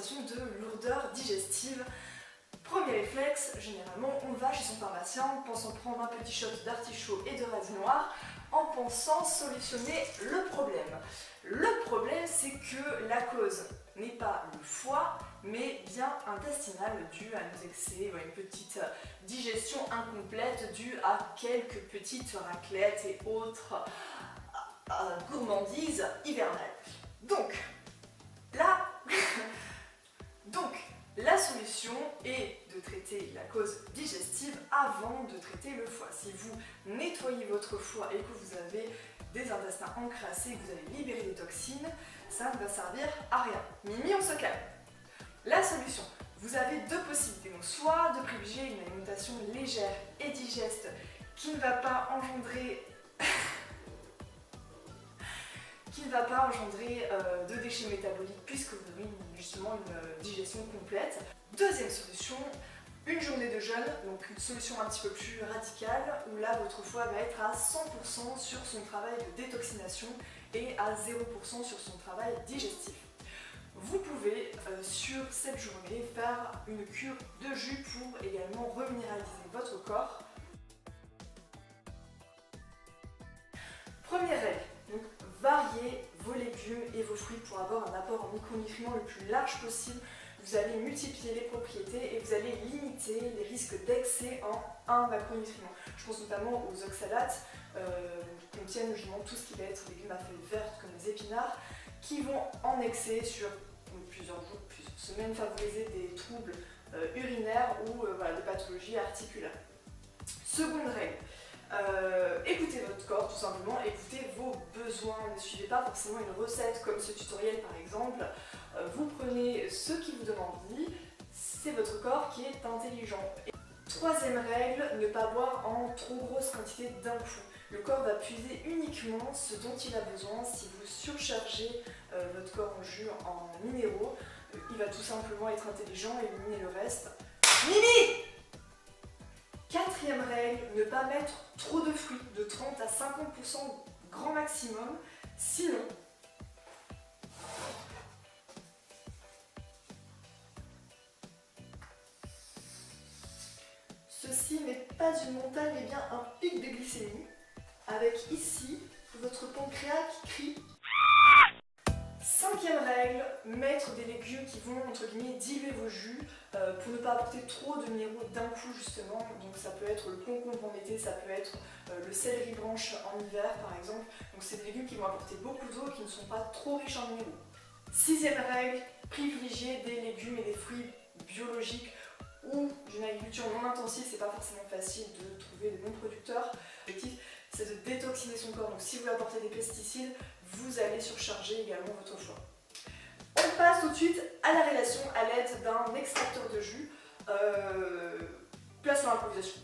sensation de lourdeur digestive. Premier réflexe, généralement on va chez son pharmacien en pensant prendre un petit shot d'artichaut et de radis noir en pensant solutionner le problème. Le problème, c'est que la cause n'est pas le foie, mais bien intestinale, due à nos excès, à une petite digestion incomplète, due à quelques petites raclettes et autres gourmandises hivernales. Donc, la solution est de traiter la cause digestive avant de traiter le foie. Si vous nettoyez votre foie et que vous avez des intestins encrassés, que vous avez libéré des toxines, ça ne va servir à rien. Mimi, on se calme. La solution, vous avez deux possibilités. Donc, soit de privilégier une alimentation légère et digeste qui ne va pas engendrer de déchets métaboliques puisque vous avez justement une digestion complète. Deuxième solution, une journée de jeûne, donc une solution un petit peu plus radicale où là votre foie va être à 100% sur son travail de détoxination et à 0% sur son travail digestif. Vous pouvez sur cette journée faire une cure de jus pour également reminéraliser votre corps. Première règle, donc variez vos légumes et vos fruits pour avoir un apport en micronutriments le plus large possible. Vous allez multiplier les propriétés et vous allez limiter les risques d'excès en un macronutriment. Je pense notamment aux oxalates qui contiennent justement tout ce qui va être légumes à feuilles vertes comme les épinards qui vont en excès sur plusieurs jours, plusieurs semaines favoriser des troubles urinaires ou des pathologies articulaires. Seconde règle. Écoutez votre corps tout simplement, écoutez vos besoins, ne suivez pas forcément une recette comme ce tutoriel par exemple, vous prenez ce qui vous donne envie, c'est votre corps qui est intelligent. Et troisième règle, ne pas boire en trop grosse quantité d'un coup. Le corps va puiser uniquement ce dont il a besoin. Si vous surchargez votre corps en jus, en minéraux, il va tout simplement être intelligent et éliminer le reste. Mimi! Quatrième règle, ne pas mettre trop de fruits, de 30 à 50% grand maximum, sinon ceci n'est pas une montagne mais bien un pic de glycémie, avec ici votre pancréas qui crie. Cinquième règle, mettre des légumes qui vont entre guillemets diluer vos jus pour ne pas apporter trop de minéraux d'un coup justement. Donc ça peut être le concombre en été, ça peut être le céleri branche en hiver par exemple. Donc c'est des légumes qui vont apporter beaucoup d'eau et qui ne sont pas trop riches en minéraux. Sixième règle, privilégier des légumes et des fruits biologiques ou d'une agriculture non intensive. C'est pas forcément facile de trouver des bons producteurs. L'objectif c'est de détoxiner son corps. Donc si vous apportez des pesticides, vous allez surcharger également votre foie. On passe tout de suite à la relation à l'aide d'un extracteur de jus. Place à l'improvisation.